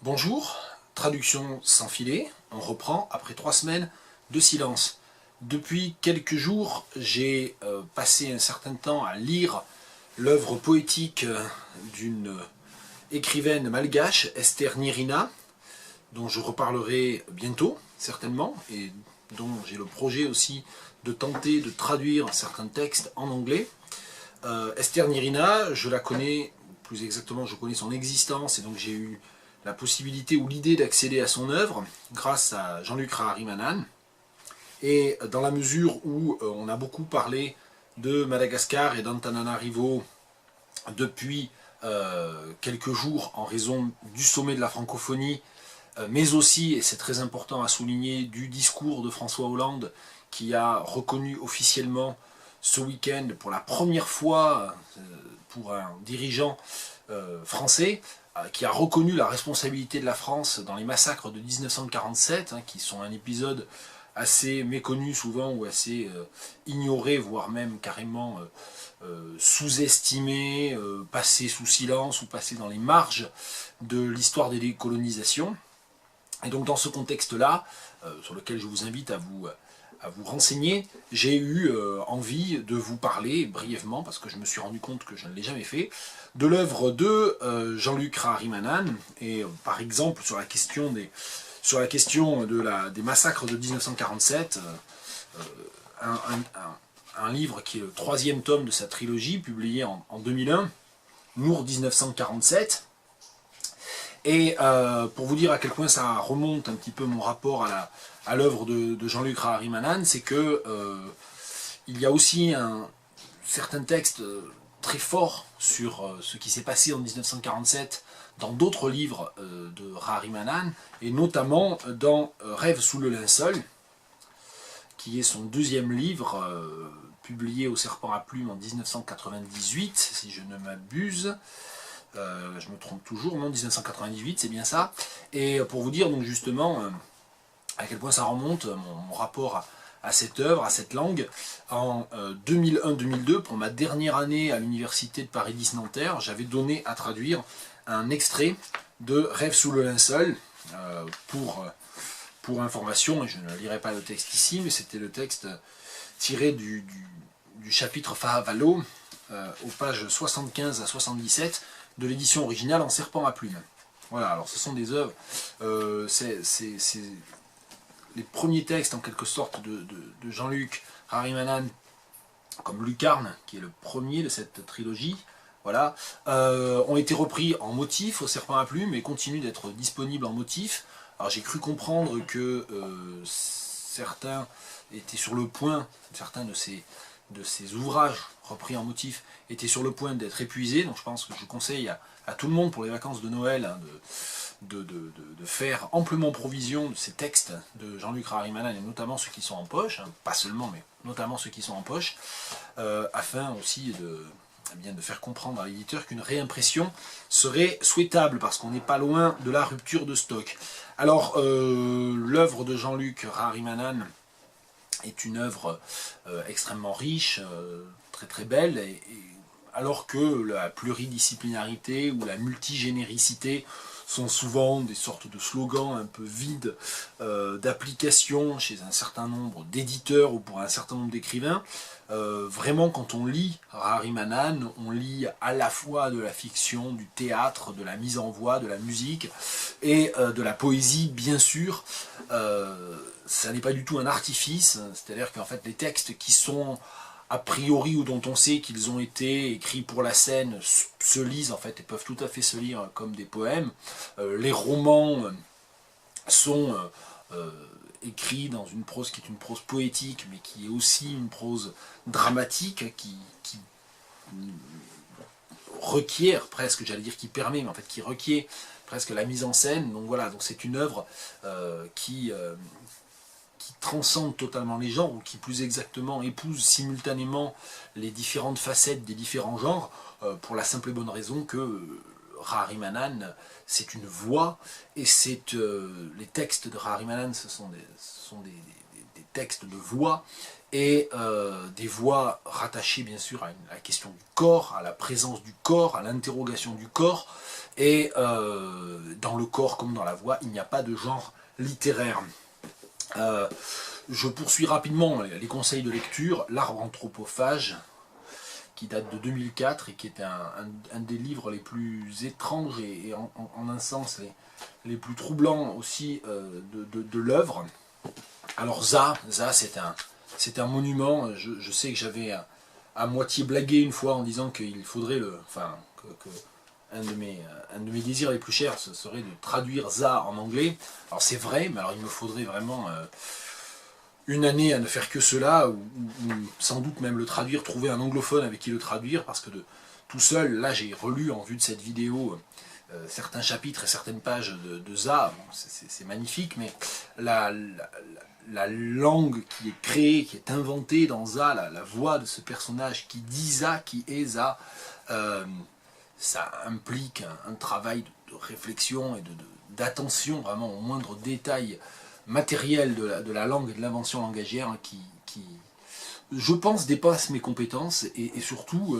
Bonjour, traduction sans filet, on reprend après 3 semaines de silence. Depuis quelques jours, j'ai passé un certain temps à lire l'œuvre poétique d'une écrivaine malgache, Esther Nirina, dont je reparlerai bientôt, certainement, et dont j'ai le projet aussi de tenter de traduire certains textes en anglais. Esther Nirina, je la connais, plus exactement je connais son existence, et donc j'ai eu la possibilité ou l'idée d'accéder à son œuvre grâce à Jean-Luc Raharimanan. Et dans la mesure où on a beaucoup parlé de Madagascar et d'Antananarivo depuis quelques jours en raison du sommet de la francophonie, mais aussi, et c'est très important à souligner, du discours de François Hollande qui a reconnu officiellement ce week-end pour la première fois pour un dirigeant français qui a reconnu la responsabilité de la France dans les massacres de 1947, qui sont un épisode assez méconnu souvent ou assez ignoré, voire même carrément sous-estimé, passé sous silence ou passé dans les marges de l'histoire des décolonisations. Et donc dans ce contexte-là, sur lequel je vous invite à vous renseigner, j'ai eu envie de vous parler brièvement, parce que je me suis rendu compte que je ne l'ai jamais fait, de l'œuvre de Jean-Luc Raharimanan, et par exemple sur la question des massacres de 1947, un livre qui est le 3e tome de sa trilogie, publié en 2001, Nour 1947. Et pour vous dire à quel point ça remonte un petit peu mon rapport à l'œuvre de Jean-Luc Raharimanan, c'est que il y a aussi un certain texte très fort sur ce qui s'est passé en 1947 dans d'autres livres de Raharimanan, et notamment dans Rêve sous le linceul, qui est son 2e livre, publié au Serpent à Plumes en 1998, si je ne m'abuse. Je me trompe toujours, non, 1998, c'est bien ça. Et pour vous dire donc justement à quel point ça remonte, mon rapport à cette œuvre, à cette langue, en 2001-2002, pour ma dernière année à l'université de Paris 10 Nanterre, j'avais donné à traduire un extrait de Rêve sous le linceul, pour information, et je ne lirai pas le texte ici, mais c'était le texte tiré du chapitre Fahavalo, aux pages 75 à 77, de l'édition originale en serpent à plumes. Voilà, alors ce sont des œuvres, c'est les premiers textes en quelque sorte de Jean-Luc Raharimanan, comme Lucarne, qui est le premier de cette trilogie, voilà, ont été repris en motif au serpent à plumes et continuent d'être disponibles en motif. Alors j'ai cru comprendre que certains étaient sur le point, certains de ces ouvrages repris en motif étaient sur le point d'être épuisés, donc je pense que je conseille à tout le monde pour les vacances de Noël de faire amplement provision de ces textes de Jean-Luc Raharimanan, et notamment ceux qui sont en poche, pas seulement, mais notamment ceux qui sont en poche, afin aussi de faire comprendre à l'éditeur qu'une réimpression serait souhaitable, parce qu'on n'est pas loin de la rupture de stock. Alors, l'œuvre de Jean-Luc Raharimanan est une œuvre extrêmement riche, très très belle, alors que la pluridisciplinarité ou la multigénéricité sont souvent des sortes de slogans un peu vides d'application chez un certain nombre d'éditeurs ou pour un certain nombre d'écrivains. Vraiment, quand on lit Raharimanan, on lit à la fois de la fiction, du théâtre, de la mise en voix, de la musique et de la poésie, bien sûr. Ça n'est pas du tout un artifice, c'est-à-dire qu'en fait les textes qui sont a priori ou dont on sait qu'ils ont été écrits pour la scène se lisent en fait et peuvent tout à fait se lire comme des poèmes. Les romans sont écrits dans une prose qui est une prose poétique, mais qui est aussi une prose dramatique, qui requiert presque, j'allais dire qui permet, mais en fait qui requiert presque la mise en scène. Donc voilà, donc c'est une œuvre qui transcende totalement les genres, ou qui plus exactement épouse simultanément les différentes facettes des différents genres, pour la simple et bonne raison que Raharimanan, c'est une voix, et les textes de Raharimanan, ce sont des textes de voix, et des voix rattachées bien sûr à la question du corps, à la présence du corps, à l'interrogation du corps, et dans le corps comme dans la voix, il n'y a pas de genre littéraire. Je poursuis rapidement les conseils de lecture. L'arbre anthropophage, qui date de 2004 et qui est un des livres les plus étranges et en un sens les plus troublants aussi de l'œuvre. Alors Za c'est un monument. Je sais que j'avais à moitié blagué une fois en disant qu'il faudrait un de mes désirs les plus chers, ce serait de traduire Za en anglais. Alors c'est vrai, mais alors il me faudrait vraiment une année à ne faire que cela, ou sans doute même le traduire, trouver un anglophone avec qui le traduire, parce que tout seul, là j'ai relu en vue de cette vidéo certains chapitres et certaines pages de Za, bon, c'est magnifique, mais la langue qui est créée, qui est inventée dans Za, la voix de ce personnage qui dit Za, qui est Za, ça implique un travail de réflexion et d'attention vraiment au moindre détail matériel de la langue et de l'invention langagière qui, je pense, dépasse mes compétences et surtout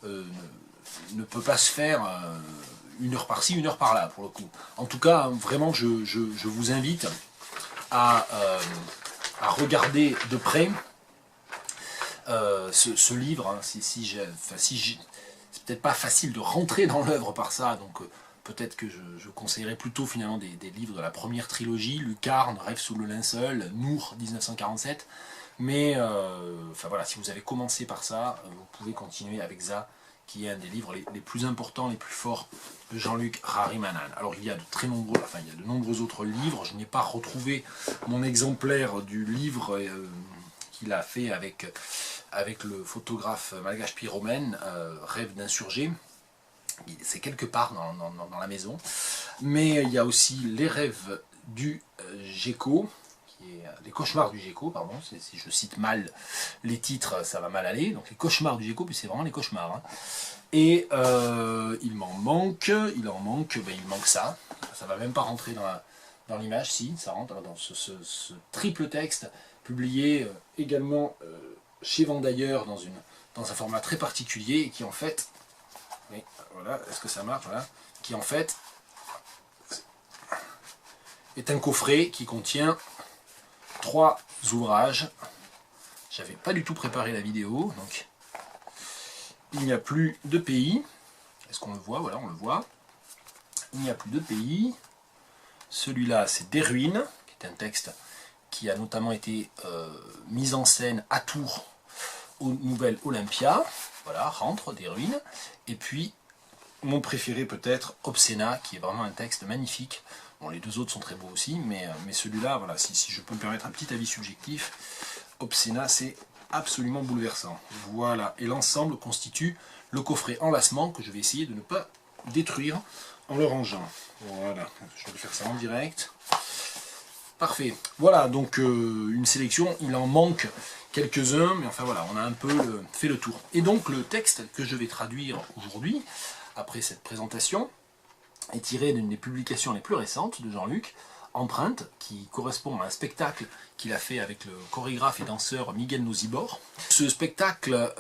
ne peut pas se faire une heure par-ci, une heure par-là, pour le coup. En tout cas, vraiment, je vous invite à regarder de près ce livre. Hein, c'est peut-être pas facile de rentrer dans l'œuvre par ça, donc peut-être que je conseillerais plutôt finalement des livres de la première trilogie, Lucarne, Rêve sous le linceul, Nour 1947, mais enfin voilà, si vous avez commencé par ça, vous pouvez continuer avec Za, qui est un des livres les plus importants, les plus forts de Jean-Luc Rarimanan. Alors il y a de nombreux autres livres. Je n'ai pas retrouvé mon exemplaire du livre qu'il a fait avec le photographe malgache Piromène, Rêve d'insurgé. C'est quelque part dans la maison. Mais il y a aussi Les Rêves du Gecko, les cauchemars du Gecko, pardon, si je cite mal les titres, ça va mal aller. Donc les cauchemars du Gecko, puis c'est vraiment les cauchemars. Hein. Et il manque ça. Ça va même pas rentrer dans l'image, si, ça rentre dans ce triple texte, publié également chez Vendailleur dans un format très particulier, et qui en fait, mais voilà, est-ce que ça marche, voilà, qui en fait est un coffret qui contient 3 ouvrages. J'avais pas du tout préparé la vidéo, donc il n'y a plus de pays. Est-ce qu'on le voit? Voilà, on le voit. Il n'y a plus de pays. Celui-là, c'est Des ruines, qui est un texte qui a notamment été mis en scène à Tours aux Nouvelles Olympia. Voilà, Rentre, Des ruines. Et puis, mon préféré peut-être, Obscena, qui est vraiment un texte magnifique. Bon, les deux autres sont très beaux aussi, mais celui-là, voilà, si je peux me permettre un petit avis subjectif, Obscena, c'est absolument bouleversant. Voilà, et l'ensemble constitue le coffret enlacement que je vais essayer de ne pas détruire en le rangeant. Voilà, je vais faire ça en direct. Parfait. Voilà, donc une sélection, il en manque quelques-uns, mais enfin voilà, on a un peu fait le tour. Et donc le texte que je vais traduire aujourd'hui, après cette présentation, est tiré d'une des publications les plus récentes de Jean-Luc, Empreinte, qui correspond à un spectacle qu'il a fait avec le chorégraphe et danseur Miguel Nosibor. Ce spectacle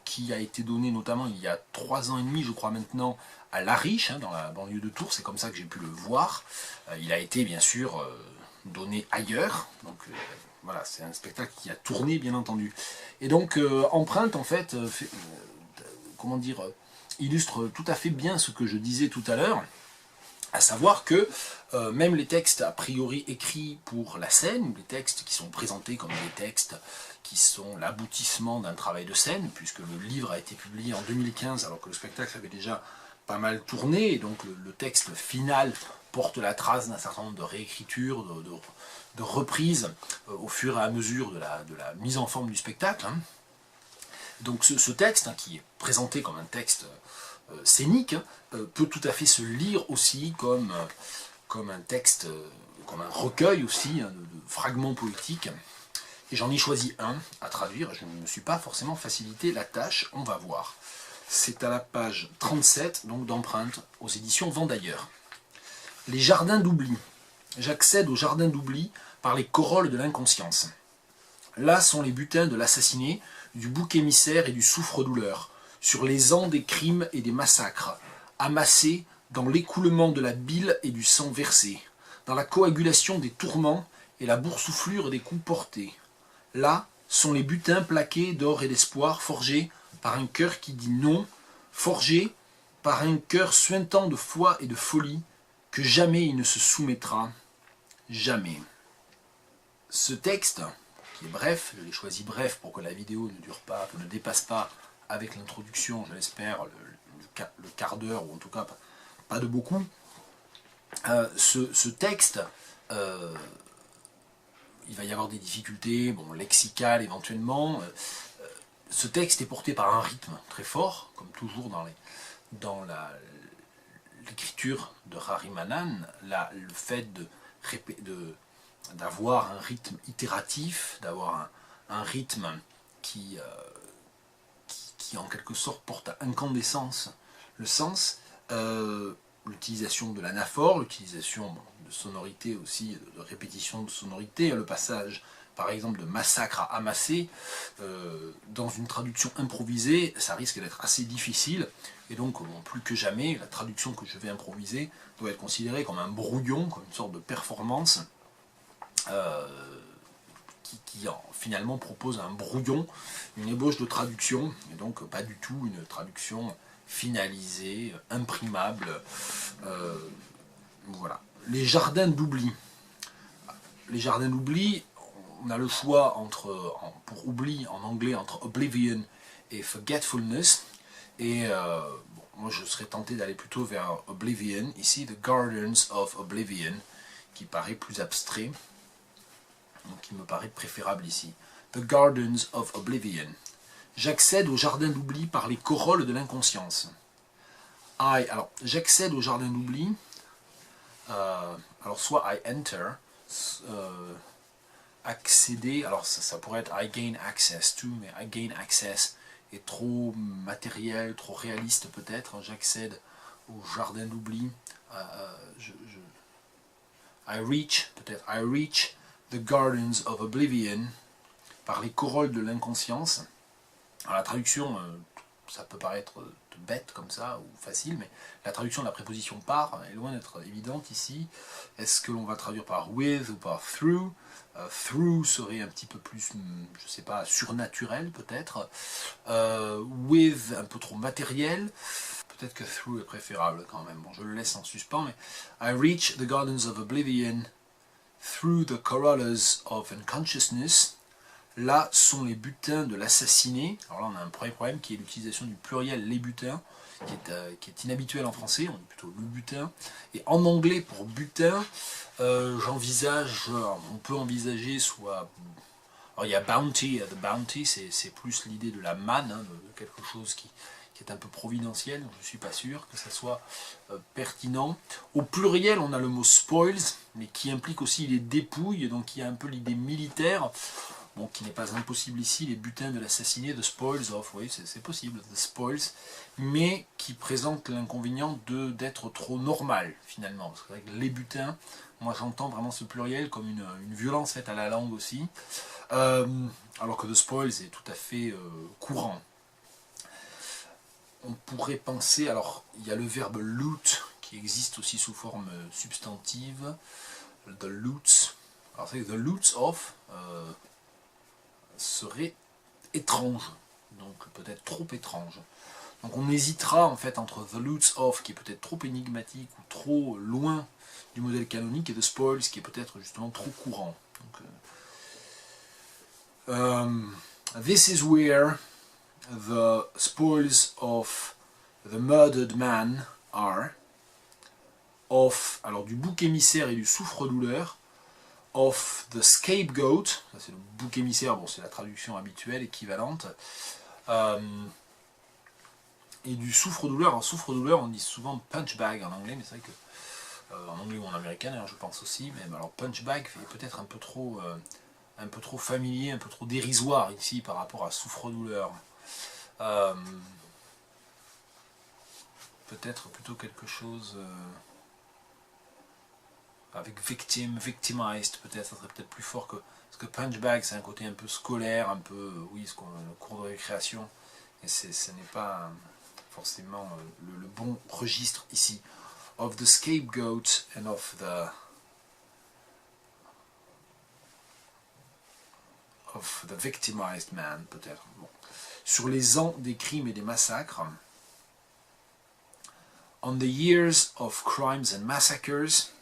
qui a été donné notamment il y a 3 ans et demi, je crois maintenant, à La Riche, hein, dans la banlieue de Tours, c'est comme ça que j'ai pu le voir. Il a été bien sûr donné ailleurs, donc voilà, c'est un spectacle qui a tourné bien entendu. Et donc Empreinte en fait, comment dire, illustre tout à fait bien ce que je disais tout à l'heure, à savoir que même les textes a priori écrits pour la scène, les textes qui sont présentés comme des textes qui sont l'aboutissement d'un travail de scène, puisque le livre a été publié en 2015 alors que le spectacle avait déjà pas mal tourné, et donc le texte final porte la trace d'un certain nombre de réécritures, de reprises au fur et à mesure de la mise en forme du spectacle. Hein. Donc ce texte, hein, qui est présenté comme un texte scénique, peut tout à fait se lire aussi comme un texte, comme un recueil aussi, hein, de fragments poétiques. Et j'en ai choisi un à traduire, je ne me suis pas forcément facilité la tâche, on va voir. C'est à la page 37, donc d'Empreinte, aux éditions Vendailleur. Les jardins d'oubli. J'accède aux jardins d'oubli par les corolles de l'inconscience. Là sont les butins de l'assassiné, du bouc émissaire et du souffre-douleur, sur les ans des crimes et des massacres, amassés dans l'écoulement de la bile et du sang versé, dans la coagulation des tourments et la boursouflure des coups portés. Là sont les butins plaqués d'or et d'espoir, forgés par un cœur qui dit non, forgés par un cœur suintant de foi et de folie, que jamais il ne se soumettra, jamais. Ce texte, qui est bref, je l'ai choisi bref pour que la vidéo ne dure pas, que ne dépasse pas avec l'introduction, je l'espère, le quart d'heure, ou en tout cas pas de beaucoup. Ce texte, il va y avoir des difficultés, bon, lexicales éventuellement. Ce texte est porté par un rythme très fort, comme toujours dans l'écriture de Harimanan, le fait d'avoir un rythme itératif, d'avoir un rythme qui en quelque sorte porte à incandescence le sens, l'utilisation de l'anaphore, l'utilisation de sonorités aussi, de répétition de sonorités, le passage par exemple de massacre à amasser, dans une traduction improvisée, ça risque d'être assez difficile, et donc bon, plus que jamais, la traduction que je vais improviser doit être considérée comme un brouillon, comme une sorte de performance, qui finalement propose un brouillon, une ébauche de traduction, et donc pas du tout une traduction finalisée, imprimable. Voilà. Les jardins d'oubli. Les jardins d'oubli, on a le choix pour oubli en anglais entre oblivion et forgetfulness, et bon, moi je serais tenté d'aller plutôt vers oblivion, ici The Gardens of Oblivion, qui paraît plus abstrait, donc qui me paraît préférable ici. The Gardens of Oblivion. J'accède au jardin d'oubli par les corolles de l'inconscience. Alors, j'accède au jardin d'oubli, alors soit I enter, accéder, alors ça pourrait être I gain access to, mais I gain access est trop matériel, trop réaliste peut-être. J'accède au jardin d'oubli, I reach, peut-être I reach the gardens of oblivion, par les corolles de l'inconscience. Alors la traduction, ça peut paraître bête comme ça, ou facile, mais la traduction de la préposition par est loin d'être évidente ici. Est-ce que l'on va traduire par with ou par through? Through serait un petit peu plus, je sais pas, surnaturel peut-être. With, un peu trop matériel. Peut-être que through est préférable quand même. Bon, je le laisse en suspens, mais I reach the gardens of oblivion through the corollas of unconsciousness. Là sont les butins de l'assassiné. Alors là on a un premier problème qui est l'utilisation du pluriel les butins, qui est inhabituel en français, on dit plutôt le butin. Et en anglais pour butin, j'envisage, on peut envisager soit... Alors il y a bounty, the bounty c'est plus l'idée de la manne, hein, de quelque chose qui est un peu providentiel, donc je ne suis pas sûr que ça soit pertinent. Au pluriel on a le mot spoils, mais qui implique aussi les dépouilles, donc il y a un peu l'idée militaire. Bon, qui n'est pas impossible ici, les butins de l'assassiné, the spoils of, oui, c'est possible, the spoils, mais qui présente l'inconvénient d'être trop normal, finalement. Parce que les butins, moi j'entends vraiment ce pluriel comme une violence faite à la langue aussi, alors que the spoils est tout à fait courant. On pourrait penser, alors il y a le verbe loot, qui existe aussi sous forme substantive, the loots, alors c'est the loots of... serait étrange, donc peut-être trop étrange. Donc on hésitera en fait entre the loots of, qui est peut-être trop énigmatique ou trop loin du modèle canonique, et the spoils, qui est peut-être justement trop courant. Donc, this is where the spoils of the murdered man are, of, alors du bouc émissaire et du souffre-douleur, of the scapegoat, ça c'est le bouc émissaire, bon c'est la traduction habituelle, équivalente, et du souffre-douleur. En souffre-douleur on dit souvent punchbag en anglais, mais c'est vrai que en anglais ou en américain d'ailleurs je pense aussi, mais alors punchbag est peut-être un peu trop familier, un peu trop dérisoire ici par rapport à souffre-douleur. Peut-être plutôt quelque chose... avec victim, victimized, peut-être, ça serait peut-être plus fort que... Parce que punchbag, c'est un côté un peu scolaire, un peu, oui, le cours de récréation, et ce n'est pas forcément le bon registre ici. Of the scapegoat and of the victimized man, peut-être. Bon. Sur les ans des crimes et des massacres. On the years of crimes and massacres,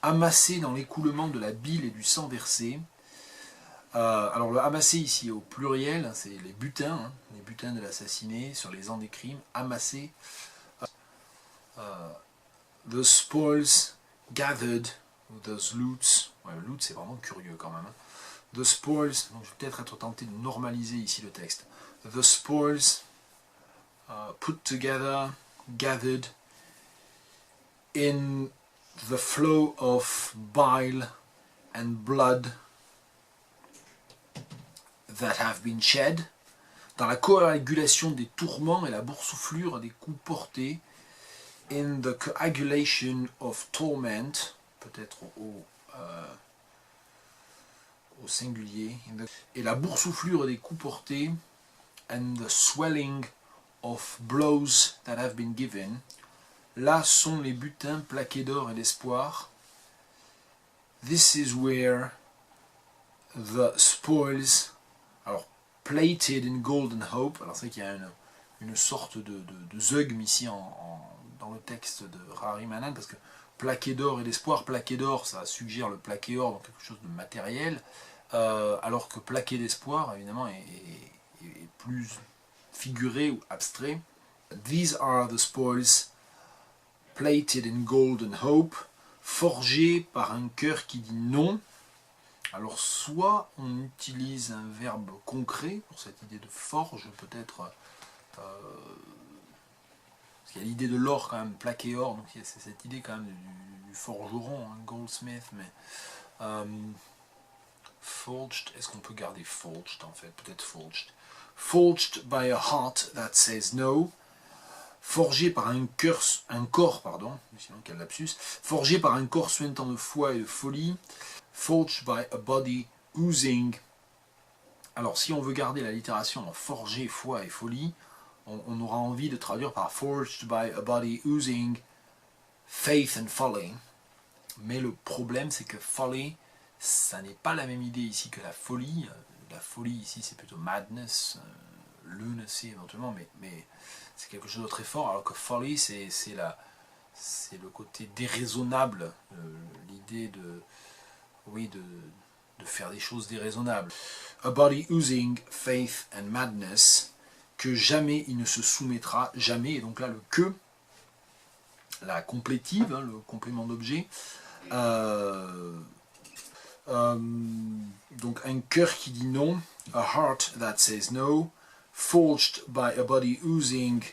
amassés dans l'écoulement de la bile et du sang versé. Alors le amassé ici au pluriel, c'est les butins de l'assassiné, sur les ans des crimes, amassés. The spoils gathered, those loots. Ouais, loot c'est vraiment curieux quand même. The spoils, donc je vais peut-être être tenté de normaliser ici le texte. The spoils put together, gathered in the flow of bile and blood that have been shed, dans la coagulation des tourments et la boursouflure des coups portés, in the coagulation of torment, peut-être au singulier, et la boursouflure des coups portés, and the swelling of blows that have been given. Là sont les butins plaqués d'or et d'espoir. This is where the spoils, alors plated in golden hope, alors c'est qu'il y a une sorte de zeugme ici dans le texte de Raharimanan, parce que plaqué d'or et d'espoir, plaqué d'or ça suggère le plaqué or, donc quelque chose de matériel, alors que plaqué d'espoir évidemment est plus figuré ou abstrait. These are the spoils plated in golden hope, forgé par un cœur qui dit non. Alors soit on utilise un verbe concret pour cette idée de forge, peut-être, parce qu'il y a l'idée de l'or quand même, plaqué or, donc il y a cette idée quand même du forgeron, goldsmith, mais forged, est-ce qu'on peut garder forged en fait, peut-être forged. Forged by a heart that says no. Forgé par un corps, sinon quel lapsus, forgé par un corps suintant de foi et de folie, forged by a body oozing. Alors si on veut garder la littération en forgé, foi et folie, on aura envie de traduire par forged by a body oozing faith and folly. Mais le problème c'est que folly, ça n'est pas la même idée ici que la folie. La folie ici c'est plutôt madness, lunacy éventuellement, mais c'est quelque chose de très fort, alors que folly c'est le côté déraisonnable, l'idée de faire des choses déraisonnables. A body oozing faith and madness, que jamais il ne se soumettra, jamais, et donc là le que, la complétive, le complément d'objet, donc un cœur qui dit non, a heart that says no, forged by a body oozing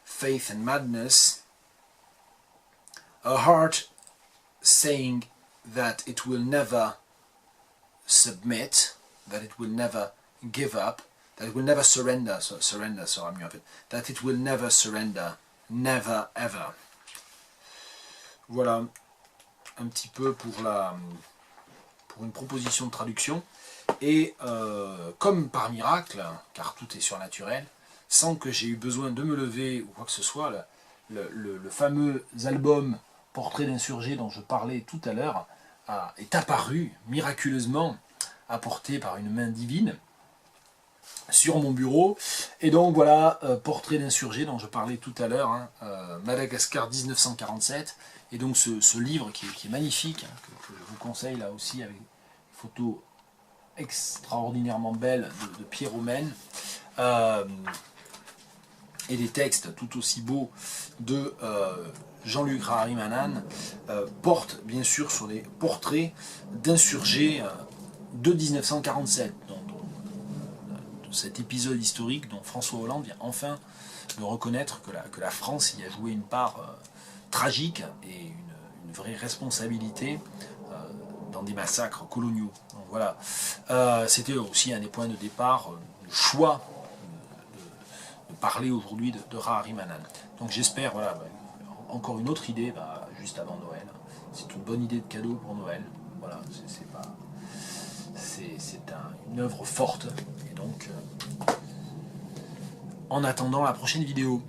faith and madness, a heart saying that it will never submit, that it will never give up, that it will never surrender, surrender sera mieux en fait, that it will never surrender, never ever. Voilà un petit peu pour une proposition de traduction. Et comme par miracle, car tout est surnaturel, sans que j'ai eu besoin de me lever ou quoi que ce soit, le fameux album Portrait d'insurgé dont je parlais tout à l'heure est apparu miraculeusement, apporté par une main divine sur mon bureau. Et donc voilà, Portrait d'insurgé dont je parlais tout à l'heure, Madagascar 1947. Et donc ce livre qui est magnifique, que je vous conseille là aussi, avec des photos extraordinairement belles de Pierre Romaine, et des textes tout aussi beaux de Jean-Luc Raharimanan, portent bien sûr sur des portraits d'insurgés de 1947, de cet épisode historique dont François Hollande vient enfin de reconnaître que la France y a joué une part tragique et une vraie responsabilité dans des massacres coloniaux. Donc voilà, c'était aussi un des points de départ, le choix de parler aujourd'hui de Raharimanan. Donc j'espère, voilà, encore une autre idée juste avant Noël, c'est une bonne idée de cadeau pour Noël. Voilà, c'est une œuvre forte. Et donc, en attendant la prochaine vidéo.